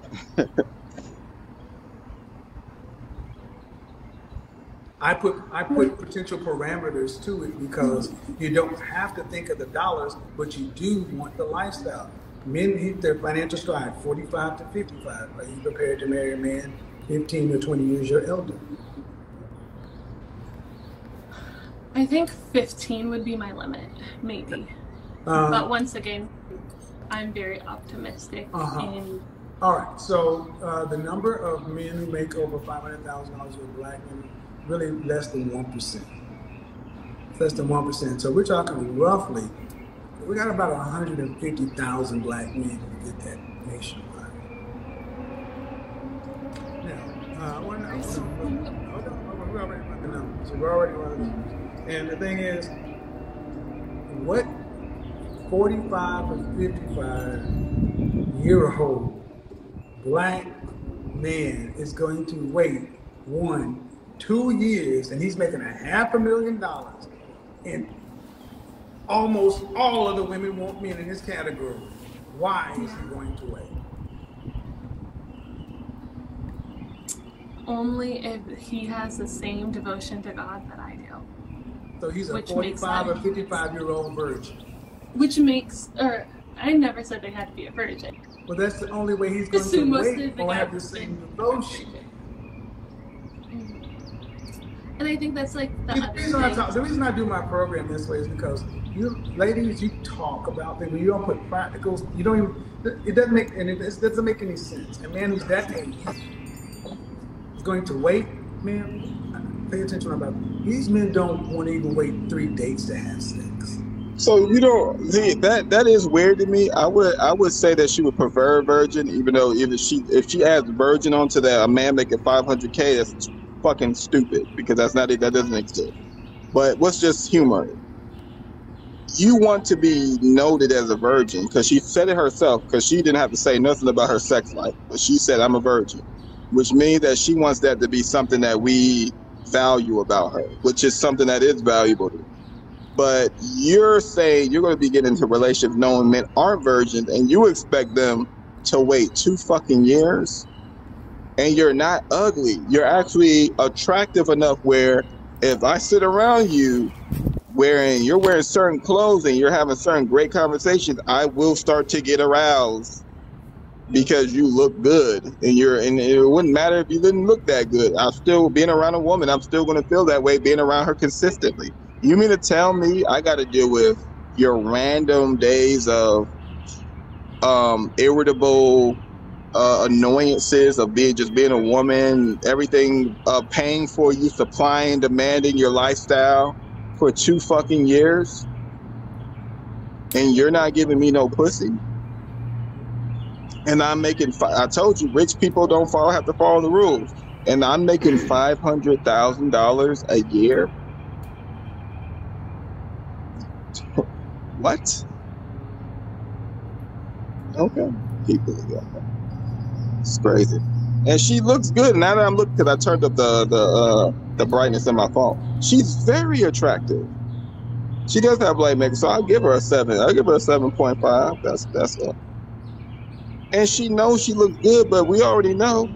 I put potential parameters to it because you don't have to think of the dollars, but you do want the lifestyle. Men hit their financial stride 45 to 55. Are you prepared to marry a man 15 or 20 years your elder? I think 15 would be my limit, maybe. But once again, I'm very optimistic. And all right, so the number of men who make over $500,000 with black men, really less than 1%. Less than 1%. So we're talking roughly, we got about 150,000 black men who get that nationwide. Now, we're already running the numbers. So we're already running the numbers. And the thing is, what 45 or 55 year-old black man is going to wait 2 years, and he's making $500,000, and almost all of the women want men in his category. Why is he going to wait? Only if he has the same devotion to God that I do. So he's a 45 or 55-year-old virgin. Which makes, or I never said they had to be a virgin. Well, that's the only way he's going to wait or have the same devotion. And I think that's like the reason I do my program this way is because you ladies, you talk about things, when you don't put practicals, you don't even, it doesn't make any sense. A man who's that age is going to wait, man, pay attention about it. These men don't want to even wait 3 dates to have sex. So you don't see that is weird to me. I would say that she would prefer virgin, even though if she adds virgin onto that, a man making $500K, that's fucking stupid, because that doesn't exist. But what's just humor? You want to be noted as a virgin because she said it herself, because she didn't have to say nothing about her sex life, but she said, I'm a virgin, which means that she wants that to be something that we value about her, which is something that is valuable to her. But you're saying you're going to be getting into relationships knowing men aren't virgins, and you expect them to wait 2 fucking years? And you're not ugly. You're actually attractive enough where if I sit around you you're wearing certain clothes and you're having certain great conversations, I will start to get aroused because you look good, and it wouldn't matter if you didn't look that good. I'm still being around a woman. I'm still going to feel that way being around her consistently. You mean to tell me I got to deal with your random days of irritable annoyances of being a woman, everything paying for you, supplying, demanding your lifestyle for 2 fucking years, and you're not giving me no pussy? And I'm making, I told you, rich people have to follow the rules, and I'm making $500,000 a year. What? Okay, keep it together. It's crazy. And she looks good. Now that I'm looking, because I turned up the brightness in my phone. She's very attractive. She does have light makeup, so I'll give her a 7. I'll give her a 7.5. That's it. And she knows she looks good, but we already know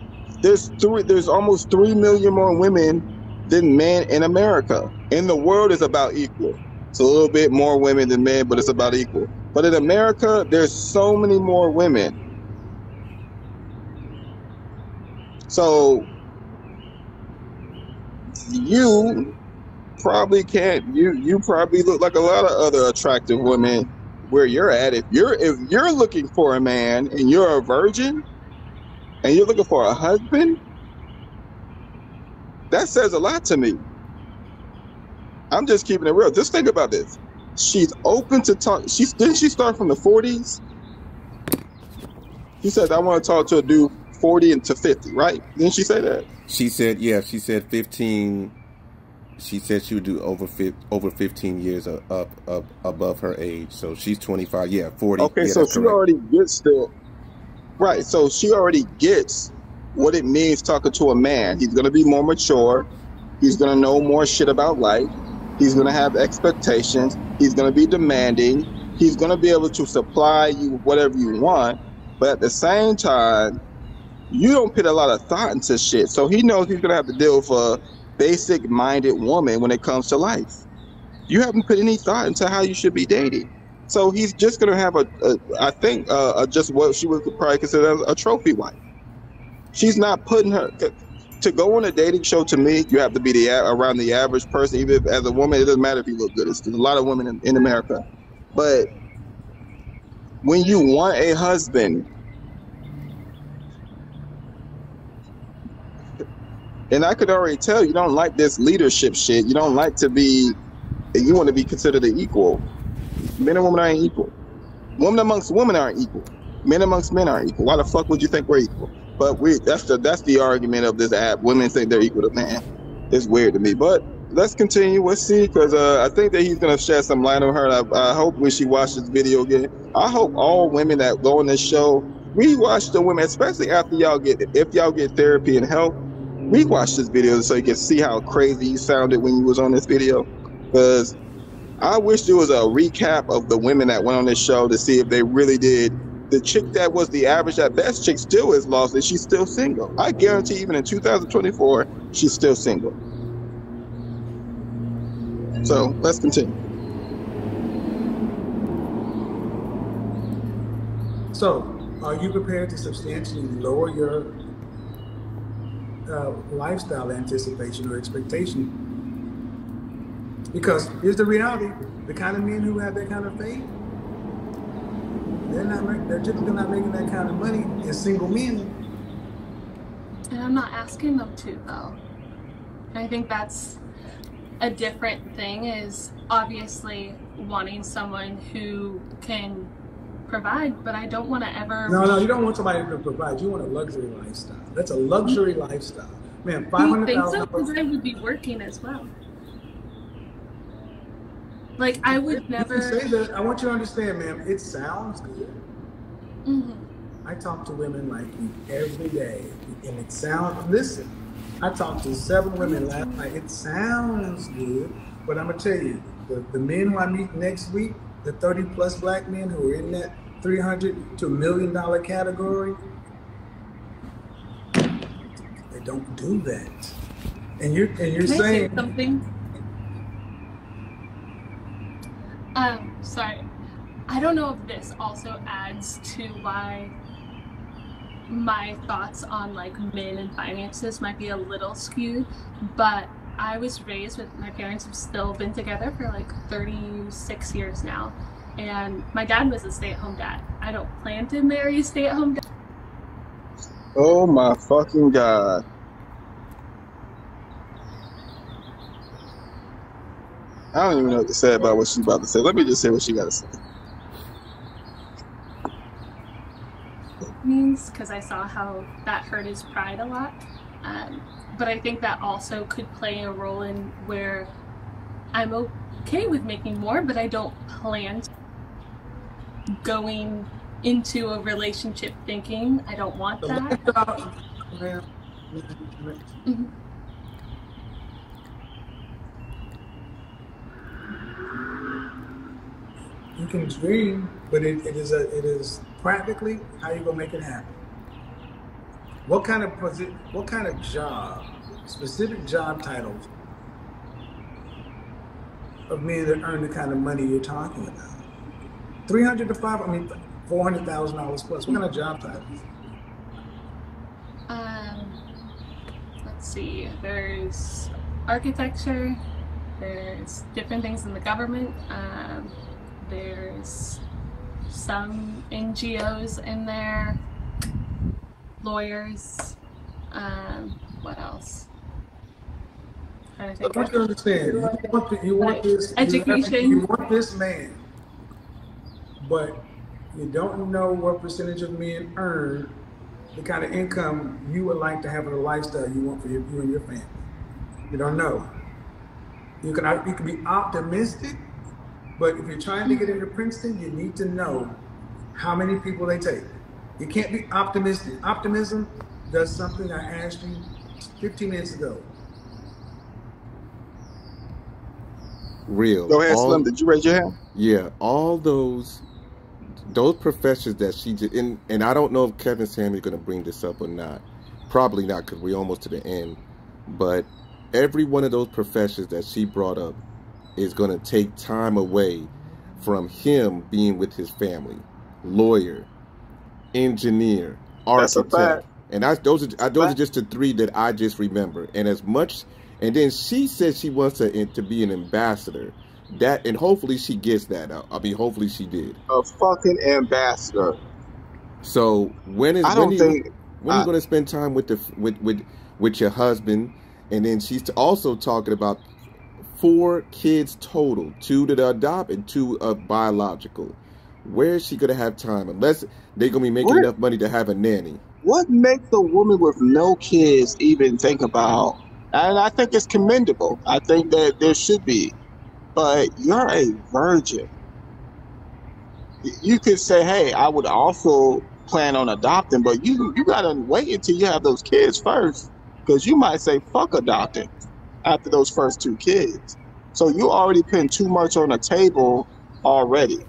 there's almost 3 million more women than men in America. In the world, it's about equal. It's a little bit more women than men, but it's about equal. But in America, there's so many more women. So you probably can't. You probably look like a lot of other attractive women where you're at. If you're looking for a man and you're a virgin and you're looking for a husband, that says a lot to me. I'm just keeping it real. Just think about this. She's open to talk. Didn't she start from the 40s? She said, I want to talk to a dude 40 and to 50, right? Didn't she say that? She said, yeah, she said 15. She said she would do over 15 years up above her age. So she's 25. Yeah, 40. Okay, yeah, so she already gets right. So she already gets what it means talking to a man. He's going to be more mature. He's going to know more shit about life. He's going to have expectations. He's going to be demanding. He's going to be able to supply you with whatever you want. But at the same time, you don't put a lot of thought into shit. So he knows he's going to have to deal with a basic-minded woman when it comes to life. You haven't put any thought into how you should be dating. So he's just going to have just what she would probably consider a trophy wife. She's not putting her... To go on a dating show, to me, you have to be around the average person. Even if, as a woman, it doesn't matter if you look good. There's a lot of women in America. But when you want a husband, and I could already tell you don't like this leadership shit. You don't like to be, you want to be considered an equal. Men and women aren't equal. Women amongst women aren't equal. Men amongst men aren't equal. Why the fuck would you think we're equal? But that's the argument of this app. Women think they're equal to men. It's weird to me. But let's continue. Let's see, because I think that he's going to shed some light on her. I hope when she watches this video again, I hope all women that go on this show Rewatch the women, especially after if y'all get therapy and help. Rewatch this video so you can see how crazy you sounded when you was on this video. Because I wish there was a recap of the women that went on this show to see if they really did. The chick that was the average at best chick still is lost and she's still single. I guarantee even in 2024, she's still single. So let's continue. So, are you prepared to substantially lower your lifestyle anticipation or expectation? Because here's the reality: the kind of men who have that kind of faith, they're typically not making that kind of money as single men. And I'm not asking them to, though. I think that's a different thing, is obviously wanting someone who can provide, but I don't want to ever... No, you don't want somebody to provide. You want a luxury lifestyle. That's a luxury lifestyle. Man, $500,000... Do you think so? Because I would be working as well. Like, I would never... You can say that. I want you to understand, ma'am, it sounds good. Mm-hmm. I talk to women like you every day, and it sounds... Listen, I talked to 7 women last night. It sounds good, but I'm going to tell you, the men who I meet next week, the 30-plus black men who are in that $300 to $1 million category, they don't do that. And you're Can saying... I say something? Sorry. I don't know if this also adds to why my thoughts on like men and finances might be a little skewed, but I was raised with, my parents have still been together for like 36 years now, and my dad was a stay-at-home dad. I don't plan to marry a stay-at-home dad. Oh my fucking God. I don't even know what to say about what she's about to say. Let me just say what she got to say. Means because I saw how that hurt his pride a lot, but I think that also could play a role in where I'm okay with making more, but I don't plan to going into a relationship thinking I don't want that. Mm-hmm. You can dream, but it is practically how you gonna make it happen. What kind of job, specific job titles of men that earn the kind of money you're talking about? $400,000 plus. What kind of job titles? Let's see. There's architecture. There's different things in the government. There's some NGOs in there, lawyers, what else? I want you to understand, you want this education. You want this man, but you don't know what percentage of men earn the kind of income you would like to have in a lifestyle you want for you and your family. You don't know. You can be optimistic, but if you're trying to get into Princeton, you need to know how many people they take. You can't be optimistic. Optimism does something I asked you 15 minutes ago. Real. Go ahead, Slim. Did you raise your hand? Yeah, all those professions that she did, and I don't know if Kevin Samuel's going to bring this up or not. Probably not, because we're almost to the end. But every one of those professions that she brought up is going to take time away from him being with his family. Lawyer, engineer, architect, and those are just the 3 that I just remember. And then she said she wants to be an ambassador. And hopefully she gets that. I mean, hopefully she did. A fucking ambassador. So when are you going to spend time with your husband? And then she's also talking about 4 kids total, 2 that are adopted and 2 are biological. Where is she going to have time unless they're going to be making enough money to have a nanny? What makes a woman with no kids even think about? And I think it's commendable. I think that there should be. But you're a virgin. You could say, hey, I would also plan on adopting, but you gotta wait until you have those kids first, because you might say fuck adopting after those first 2 kids. So you already putting too much on the table already.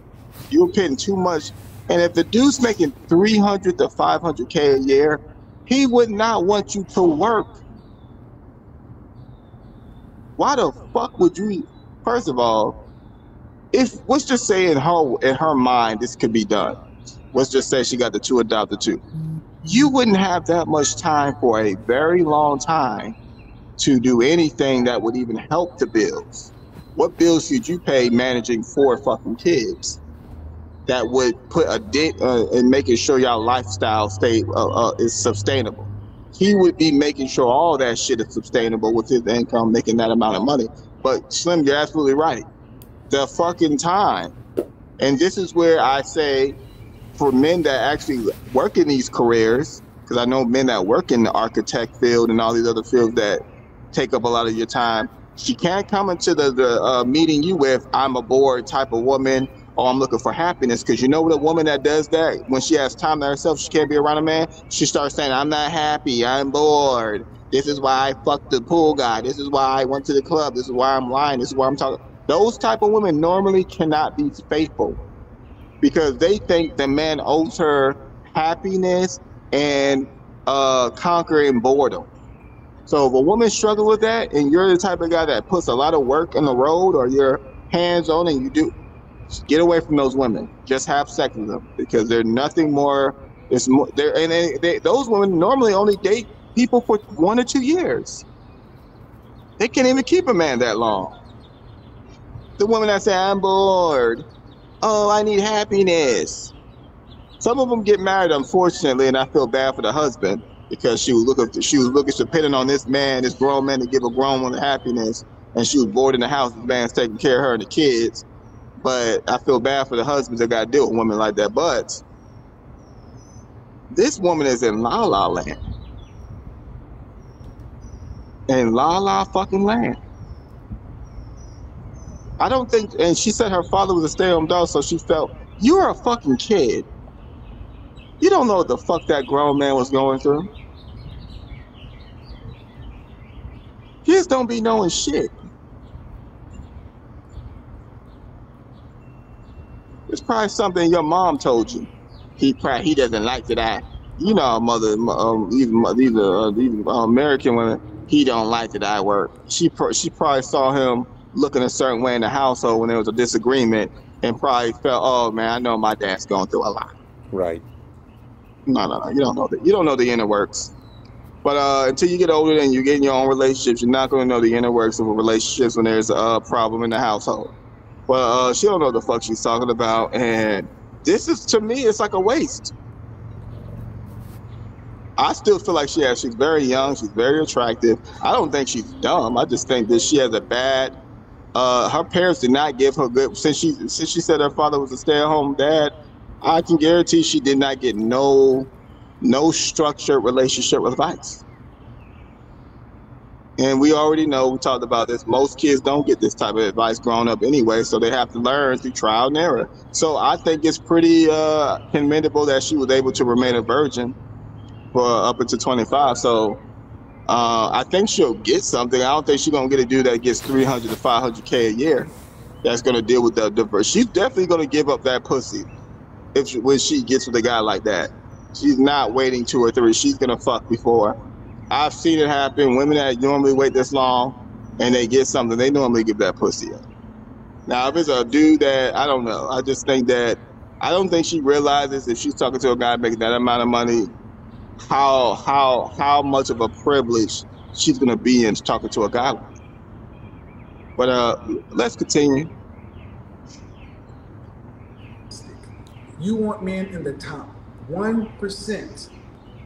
You're putting too much, and if the dude's making 300 to 500K a year, he would not want you to work. Why the fuck would you? First of all, if let's just say in her mind this could be done. Let's just say she got the 2 adopted 2. You wouldn't have that much time for a very long time to do anything that would even help the bills. What bills should you pay managing 4 fucking kids that would put a dent in making sure y'all lifestyle is sustainable? He would be making sure all that shit is sustainable with his income, making that amount of money. But Slim, you're absolutely right. The fucking time. And this is where I say, for men that actually work in these careers, because I know men that work in the architect field and all these other fields that take up a lot of your time, she can't come into the meeting you with, I'm a bored type of woman, or I'm looking for happiness. Because you know what, a woman that does that, when she has time to herself, she can't be around a man, she starts saying, I'm not happy, I'm bored. This is why I fucked the pool guy. This is why I went to the club. This is why I'm lying. This is why I'm talking. Those type of women normally cannot be faithful, because they think the man owes her happiness and conquering boredom. So if a woman struggles with that, and you're the type of guy that puts a lot of work on the road, or you're hands-on and you do, get away from those women. Just have sex with them, because they're nothing more. It's more. Those women normally only date people for 1 or 2 years. They can't even keep a man that long. The woman that say, I'm bored. Oh, I need happiness. Some of them get married, unfortunately, and I feel bad for the husband, because she was looking depending on this man, this grown man, to give a grown woman happiness, and she was bored in the house. This man's taking care of her and the kids. But I feel bad for the husbands that got to deal with women like that. But this woman is in La La Land. In La La fucking Land. I don't think, and she said her father was a stay-at-home dad, so she felt, you're a fucking kid. You don't know what the fuck that grown man was going through. Kids don't be knowing shit. It's probably something your mom told you. He doesn't like that you know, these American women, he don't like that I work. She probably saw him looking a certain way in the household when there was a disagreement, and probably felt, oh man, I know my dad's going through a lot. Right. No. You don't know that. You don't know the inner works. But until you get older and you get in your own relationships, you're not going to know the inner works of a relationship when there's a problem in the household. But she don't know what the fuck she's talking about, and this is, to me, it's like a waste. I still feel like she's very young, she's very attractive. I don't think she's dumb. I just think that she has a bad. Her parents did not give her good. Since she said her father was a stay-at-home dad, I can guarantee she did not get no structured relationship advice. And we already know, we talked about this, most kids don't get this type of advice growing up anyway, so they have to learn through trial and error. So I think it's pretty commendable that she was able to remain a virgin for up until 25. So I think she'll get something. I don't think she's going to get a dude that gets 300 to 500K a year that's going to deal with the she's definitely going to give up that pussy when she gets with a guy like that. She's not waiting 2 or 3. She's going to fuck before. I've seen it happen. Women that normally wait this long and they get something, they normally give that pussy up. Now, if it's a dude that, I don't know. I just think that, I don't think she realizes if she's talking to a guy making that amount of money, how much of a privilege she's going to be in talking to a guy like that. But let's continue. You want men in the top 1%,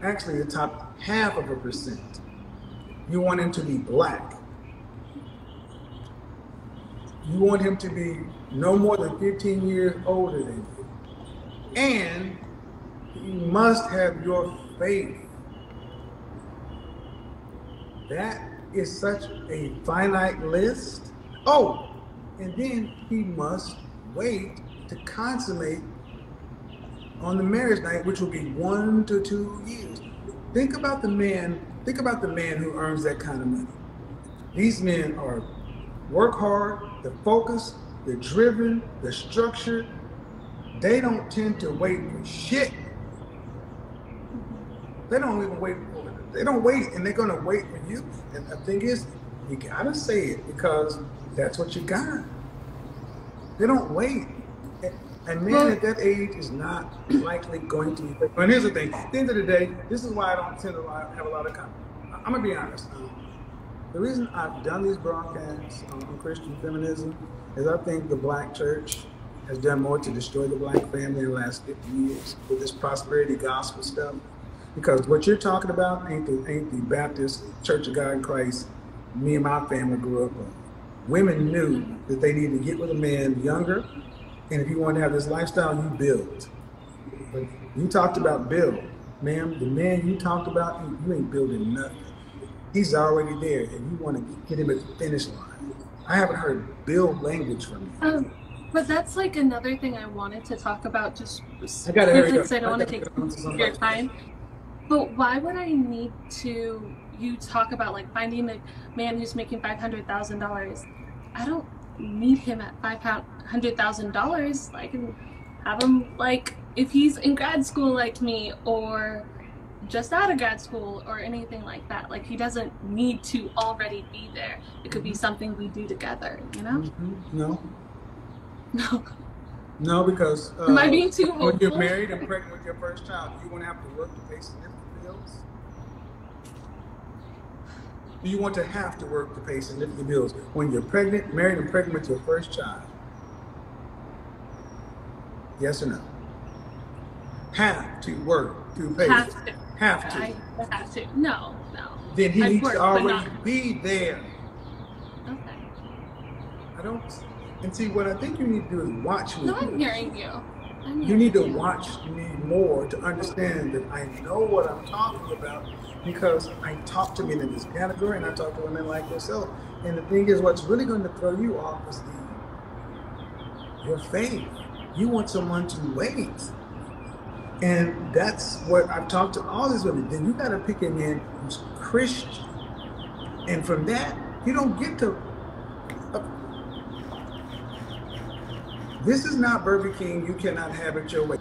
actually the top 0.5%. You want him to be black. You want him to be no more than 15 years older than you. And he must have your faith. That is such a finite list. Oh, and then he must wait to consummate on the marriage night, which will be 1 to 2 years. Think about the man. Think about the man who earns that kind of money. These men are work hard, they're focused, they're driven, they're structured. They don't tend to wait for shit. They don't even wait for it. They don't wait, and they're gonna wait for you. And the thing is, you gotta say it because that's what you got. They don't wait. And men at that age is not likely going to be. And here's the thing. At the end of the day, this is why I don't tend to have a lot of comments. I'm gonna be honest. The reason I've done these broadcasts on Christian feminism is I think the black church has done more to destroy the black family in the last 50 years with this prosperity gospel stuff. Because what you're talking about ain't the Baptist Church of God in Christ me and my family grew up on. Women knew that they needed to get with a man younger, and if you want to have this lifestyle, you build. But you talked about build. Ma'am, the man you talked about, you ain't building nothing. He's already there, and you want to get him at the finish line. I haven't heard build language from you. But that's like another thing I wanted to talk about just I gotta hurry up. because I don't want to take your time. But why would I need you talk about like finding a man who's making $500,000? I don't need him at $500,000. I can have him like if he's in grad school like me or just out of grad school or anything like that. Like he doesn't need to already be there. It could be something we do together, you know? No. No. No, because am I being too hopeful? When you're married and pregnant with your first child, do you want to have to work to pay significant bills? Do you want to have to work to pay significant bills when you're pregnant, married and pregnant with your first child? Yes or no? Have to work to pay. Have to. Have to. I have to. No. Then he needs work, to already be there. Okay. I don't. And see, what I think you need to do is watch me. No, I'm hearing you. You need to watch me more to understand that I know what I'm talking about because I talk to men in this category and I talk to women like yourself. And the thing is, what's really going to throw you off is your faith. You want someone to wait. And that's what I've talked to all these women. Then you got to pick a man who's Christian. And from that, you don't get to. This is not Burger King. You cannot have it your way.